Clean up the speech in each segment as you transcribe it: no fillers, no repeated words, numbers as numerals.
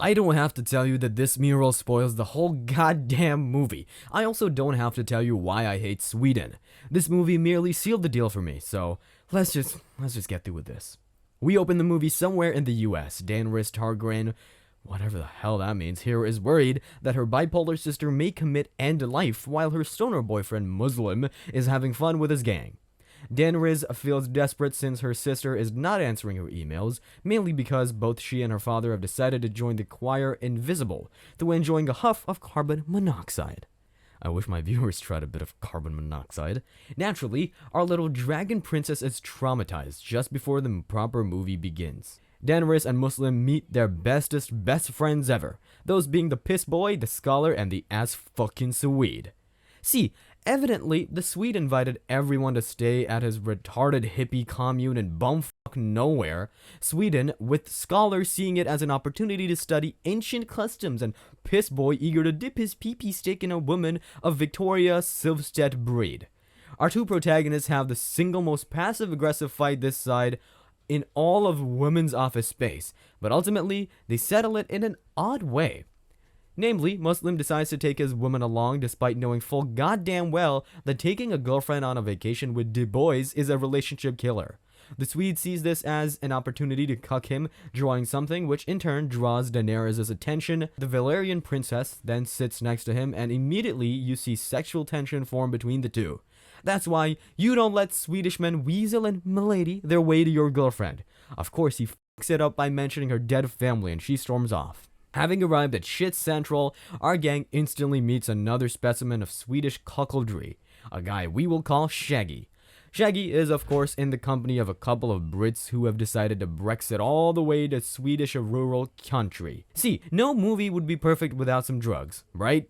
I don't have to tell you that this mural spoils the whole goddamn movie. I also don't have to tell you why I hate Sweden. This movie merely sealed the deal for me, so let's just get through with this. We open the movie somewhere in the US. Danris Targaryen, whatever the hell that means, here is worried that her bipolar sister may commit end life while her stoner boyfriend, Muslim, is having fun with his gang. Danris feels desperate since her sister is not answering her emails, mainly because both she and her father have decided to join the choir Invisible through enjoying a huff of carbon monoxide. I wish my viewers tried a bit of carbon monoxide. Naturally, our little dragon princess is traumatized just before the proper movie begins. Danris and Muslim meet their bestest best friends ever, those being the piss boy, the scholar, and the ass fucking Swede. See, evidently, the Swede invited everyone to stay at his retarded hippie commune in bumfuck nowhere. Sweden, with scholars seeing it as an opportunity to study ancient customs, and piss boy eager to dip his pee-pee stick in a woman of Victoria Silvstedt breed. Our two protagonists have the single most passive-aggressive fight this side in all of women's office space, but ultimately, they settle it in an odd way. Namely, Muslim decides to take his woman along despite knowing full goddamn well that taking a girlfriend on a vacation with Du Bois is a relationship killer. The Swede sees this as an opportunity to cuck him, drawing something which in turn draws Daenerys' attention. The Valyrian princess then sits next to him, and immediately you see sexual tension form between the two. That's why you don't let Swedish men weasel and milady their way to your girlfriend. Of course, he fucks it up by mentioning her dead family, and she storms off. Having arrived at Shit Central, our gang instantly meets another specimen of Swedish cuckoldry, a guy we will call Shaggy. Shaggy is, of course, in the company of a couple of Brits who have decided to Brexit all the way to Swedish rural country. See, no movie would be perfect without some drugs, right?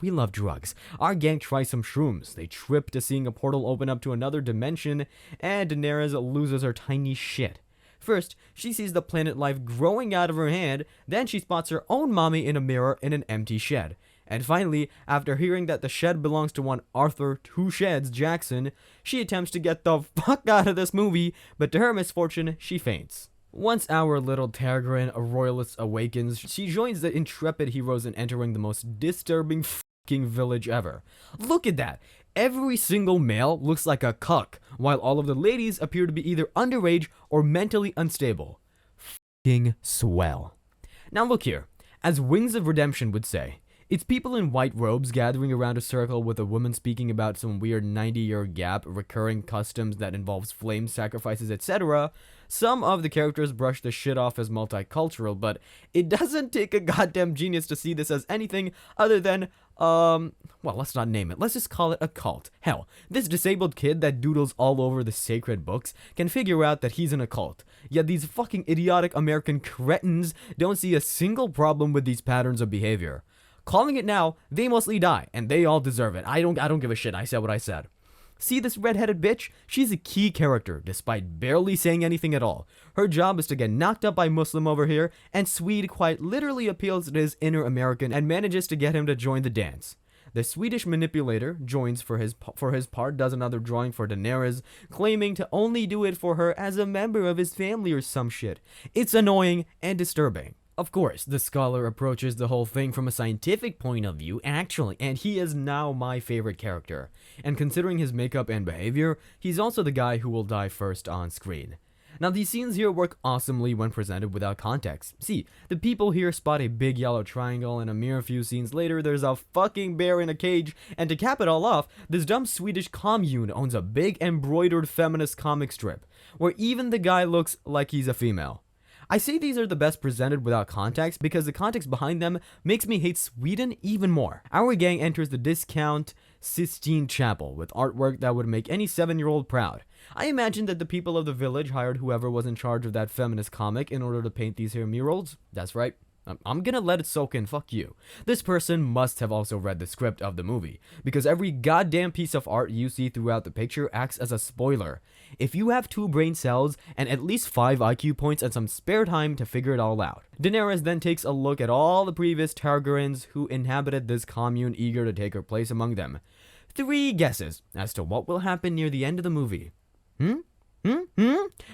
We love drugs. Our gang tries some shrooms. They trip to seeing a portal open up to another dimension, and Daenerys loses her tiny shit. First, she sees the planet life growing out of her hand, then she spots her own mommy in a mirror in an empty shed. And finally, after hearing that the shed belongs to one Arthur Two Sheds Jackson, she attempts to get the fuck out of this movie, but to her misfortune, she faints. Once our little Targaryen royalist awakens, she joins the intrepid heroes in entering the most disturbing fucking village ever. Look at that! Every single male looks like a cuck, while all of the ladies appear to be either underage or mentally unstable. Fucking swell. Now look here, as Wings of Redemption would say, it's people in white robes gathering around a circle with a woman speaking about some weird 90-year gap, recurring customs that involves flame sacrifices, etc. Some of the characters brush the shit off as multicultural, but it doesn't take a goddamn genius to see this as anything other than, well, let's not name it. Let's just call it a cult. Hell, this disabled kid that doodles all over the sacred books can figure out that he's in a cult. Yet these fucking idiotic American cretins don't see a single problem with these patterns of behavior. Calling it now, they mostly die, and they all deserve it. I don't give a shit. I said what I said. See this redheaded bitch? She's a key character, despite barely saying anything at all. Her job is to get knocked up by Muslim over here, and Swede quite literally appeals to his inner American and manages to get him to join the dance. The Swedish manipulator joins for his part, does another drawing for Daenerys, claiming to only do it for her as a member of his family or some shit. It's annoying and disturbing. Of course, the scholar approaches the whole thing from a scientific point of view, actually, and he is now my favorite character. And considering his makeup and behavior, he's also the guy who will die first on screen. Now, these scenes here work awesomely when presented without context. See, the people here spot a big yellow triangle, and a mere few scenes later, there's a fucking bear in a cage, and to cap it all off, this dumb Swedish commune owns a big embroidered feminist comic strip, where even the guy looks like he's a female. I say these are the best presented without context because the context behind them makes me hate Sweden even more. Our gang enters the discount Sistine Chapel with artwork that would make any 7-year-old proud. I imagine that the people of the village hired whoever was in charge of that feminist comic in order to paint these here murals. That's right. I'm gonna let it soak in, fuck you. This person must have also read the script of the movie, because every goddamn piece of art you see throughout the picture acts as a spoiler. If you have 2 brain cells and at least 5 IQ points and some spare time to figure it all out. Daenerys then takes a look at all the previous Targaryens who inhabited this commune, eager to take her place among them. 3 guesses as to what will happen near the end of the movie.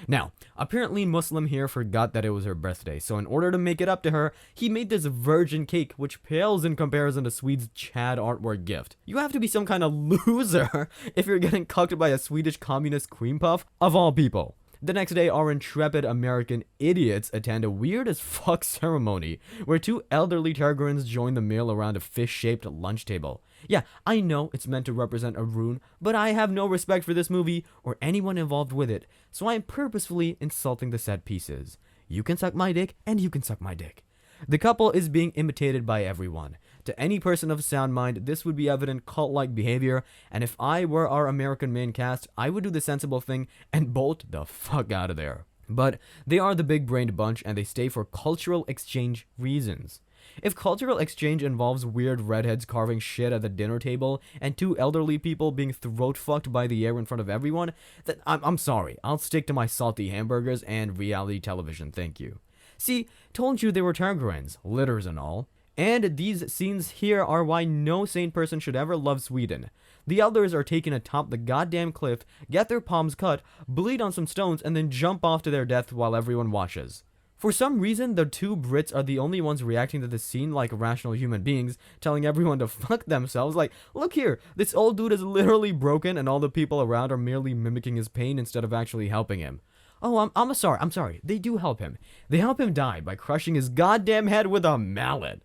Now, apparently Muslim here forgot that it was her birthday, so in order to make it up to her, he made this virgin cake, which pales in comparison to Swede's Chad artwork gift. You have to be some kind of loser if you're getting cucked by a Swedish communist cream puff, of all people. The next day, our intrepid American idiots attend a weird as fuck ceremony where two elderly Targaryens join the meal around a fish-shaped lunch table. Yeah, I know it's meant to represent a rune, but I have no respect for this movie or anyone involved with it, so I am purposefully insulting the set pieces. You can suck my dick, and you can suck my dick. The couple is being imitated by everyone. To any person of sound mind, this would be evident cult-like behavior, and if I were our American main cast, I would do the sensible thing and bolt the fuck out of there. But they are the big-brained bunch, and they stay for cultural exchange reasons. If cultural exchange involves weird redheads carving shit at the dinner table and two elderly people being throat-fucked by the air in front of everyone, then I'm sorry, I'll stick to my salty hamburgers and reality television, thank you. See, told you they were Targaryens, litters and all. And these scenes here are why no sane person should ever love Sweden. The elders are taken atop the goddamn cliff, get their palms cut, bleed on some stones, and then jump off to their death while everyone watches. For some reason, the two Brits are the only ones reacting to the scene like rational human beings, telling everyone to fuck themselves. Like, look here, this old dude is literally broken and all the people around are merely mimicking his pain instead of actually helping him. Oh, I'm sorry, they do help him. They help him die by crushing his goddamn head with a mallet.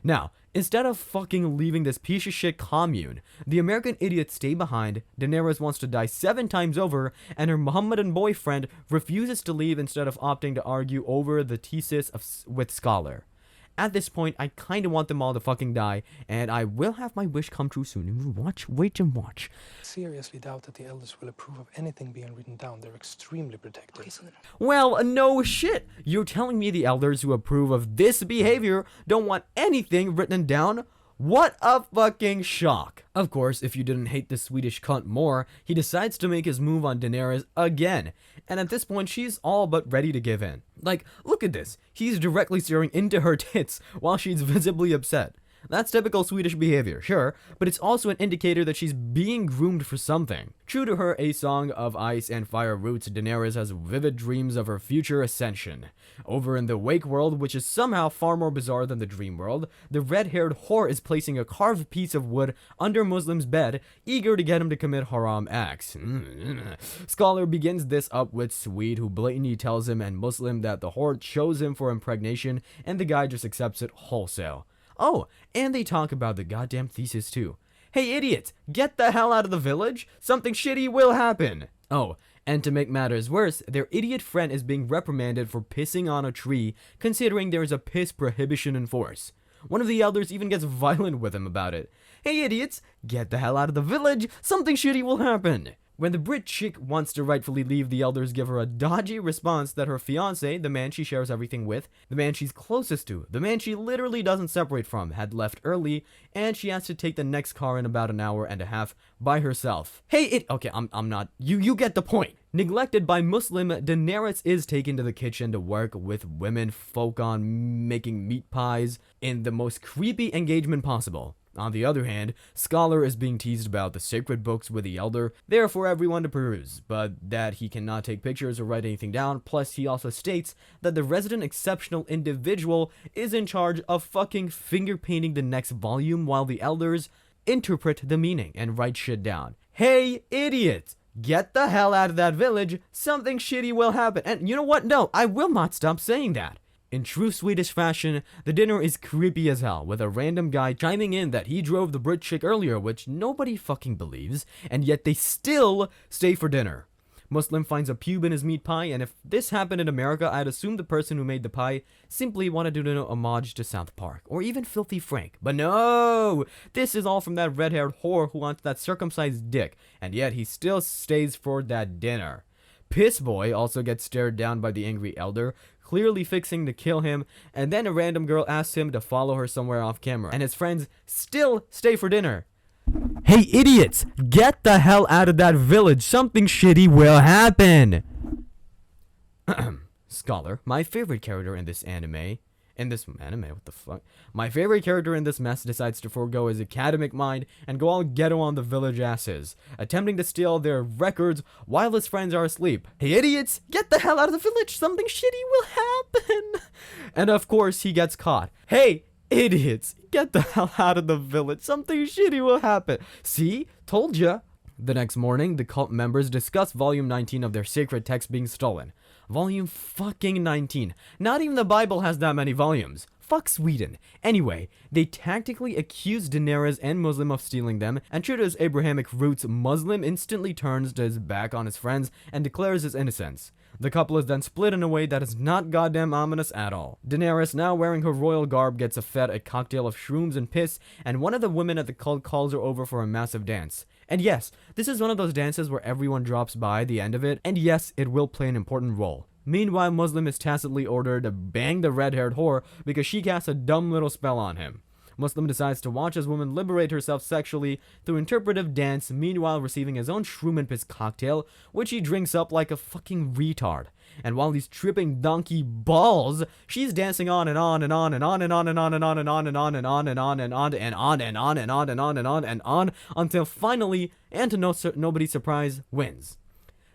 Now, instead of fucking leaving this piece of shit commune, the American idiots stay behind, Daenerys wants to die 7 times over, and her Mohammedan boyfriend refuses to leave instead of opting to argue over the thesis with Scholar. At this point, I kinda want them all to fucking die, and I will have my wish come true soon. Wait and watch. Seriously doubt that the elders will approve of anything being written down. They're extremely protective. Well, no shit. You're telling me the elders who approve of this behavior don't want anything written down? What a fucking shock. Of course, if you didn't hate the Swedish cunt more, he decides to make his move on Daenerys again. And at this point, she's all but ready to give in. Like, look at this. He's directly staring into her tits while she's visibly upset. That's typical Swedish behavior, sure, but it's also an indicator that she's being groomed for something. True to her A Song of Ice and Fire roots, Daenerys has vivid dreams of her future ascension. Over in the Wake world, which is somehow far more bizarre than the Dream world, the red-haired whore is placing a carved piece of wood under Muslim's bed, eager to get him to commit haram acts. Scholar begins this up with Swede, who blatantly tells him and Muslim that the whore chose him for impregnation, and the guy just accepts it wholesale. Oh, and they talk about the goddamn thesis too. Hey idiots, get the hell out of the village! Something shitty will happen! Oh, and to make matters worse, their idiot friend is being reprimanded for pissing on a tree, considering there is a piss prohibition in force. One of the elders even gets violent with him about it. Hey idiots, get the hell out of the village! Something shitty will happen! When the Brit chick wants to rightfully leave, the elders give her a dodgy response that her fiancé, the man she shares everything with, the man she's closest to, the man she literally doesn't separate from, had left early, and she has to take the next car in about an hour and a half by herself. Okay, I'm not, you get the point. Neglected by Muslim, Daenerys is taken to the kitchen to work with women folk on making meat pies in the most creepy engagement possible. On the other hand, Scholar is being teased about the sacred books with the elder, there for everyone to peruse, but that he cannot take pictures or write anything down, plus he also states that the resident exceptional individual is in charge of fucking finger painting the next volume while the elders interpret the meaning and write shit down. Hey, idiots! Get the hell out of that village, something shitty will happen. And you know what? No, I will not stop saying that. In true Swedish fashion, the dinner is creepy as hell, with a random guy chiming in that he drove the Brit chick earlier, which nobody fucking believes, and yet they still stay for dinner. Muslim finds a pube in his meat pie, and if this happened in America, I'd assume the person who made the pie simply wanted to do an homage to South Park, or even Filthy Frank. But no! This is all from that red-haired whore who wants that circumcised dick, and yet he still stays for that dinner. Piss Boy also gets stared down by the angry elder, clearly fixing to kill him, and then a random girl asks him to follow her somewhere off camera, and his friends still stay for dinner. Hey idiots, get the hell out of that village, something shitty will happen! Scholar, my favorite character in this anime, in this anime, what the fuck? My favorite character in this mess decides to forego his academic mind and go all ghetto on the village asses, attempting to steal their records while his friends are asleep. Hey idiots, get the hell out of the village, something shitty will happen. And of course he gets caught. Hey idiots, get the hell out of the village, something shitty will happen. See, told ya. The next morning, the cult members discuss volume 19 of their sacred text being stolen. Volume fucking 19. Not even the Bible has that many volumes. Fuck Sweden. Anyway, they tactically accuse Daenerys and Muslim of stealing them, and true to his Abrahamic roots, Muslim instantly turns his back on his friends and declares his innocence. The couple is then split in a way that is not goddamn ominous at all. Daenerys, now wearing her royal garb, gets fed a cocktail of shrooms and piss, and one of the women at the cult calls her over for a massive dance. And yes, this is one of those dances where everyone drops by the end of it, and yes, it will play an important role. Meanwhile, Muslim is tacitly ordered to bang the red-haired whore because she casts a dumb little spell on him. Muslim decides to watch his woman liberate herself sexually through interpretive dance, meanwhile receiving his own shroom and piss cocktail, which he drinks up like a fucking retard. And while he's tripping donkey balls, she's dancing on and on and on and on and on and on and on and on and on and on and on and on and on and on and on and on and on and on until finally, and to nobody's surprise, wins.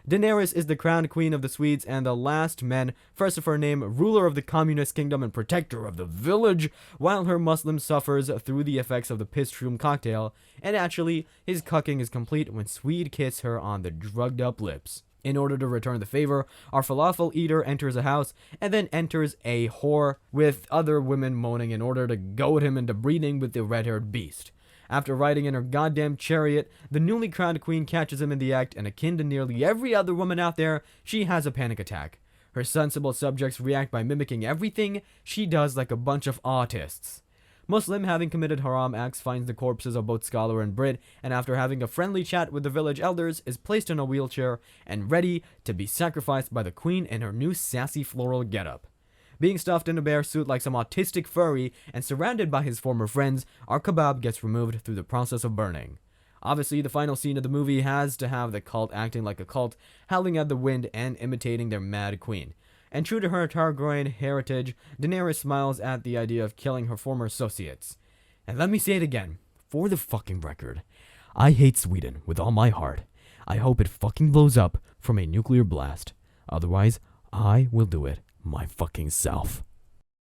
Daenerys is the crowned queen of the Swedes and the last man, first of her name, ruler of the communist kingdom and protector of the village, while her Muslim suffers through the effects of the piss shroom cocktail, and actually, his cucking is complete when Swede kisses her on the drugged up lips. In order to return the favor, our falafel eater enters a house and then enters a whore with other women moaning in order to goad him into breeding with the red-haired beast. After riding in her goddamn chariot, the newly crowned queen catches him in the act, and akin to nearly every other woman out there, she has a panic attack. Her sensible subjects react by mimicking everything she does like a bunch of autists. Muslim, having committed haram acts, finds the corpses of both Scholar and Brit, and after having a friendly chat with the village elders, is placed in a wheelchair and ready to be sacrificed by the queen in her new sassy floral getup. Being stuffed in a bear suit like some autistic furry and surrounded by his former friends, our kebab gets removed through the process of burning. Obviously, the final scene of the movie has to have the cult acting like a cult, howling at the wind and imitating their mad queen. And true to her Targaryen heritage, Daenerys smiles at the idea of killing her former associates. And let me say it again, for the fucking record, I hate Sweden with all my heart. I hope it fucking blows up from a nuclear blast. Otherwise, I will do it my fucking self.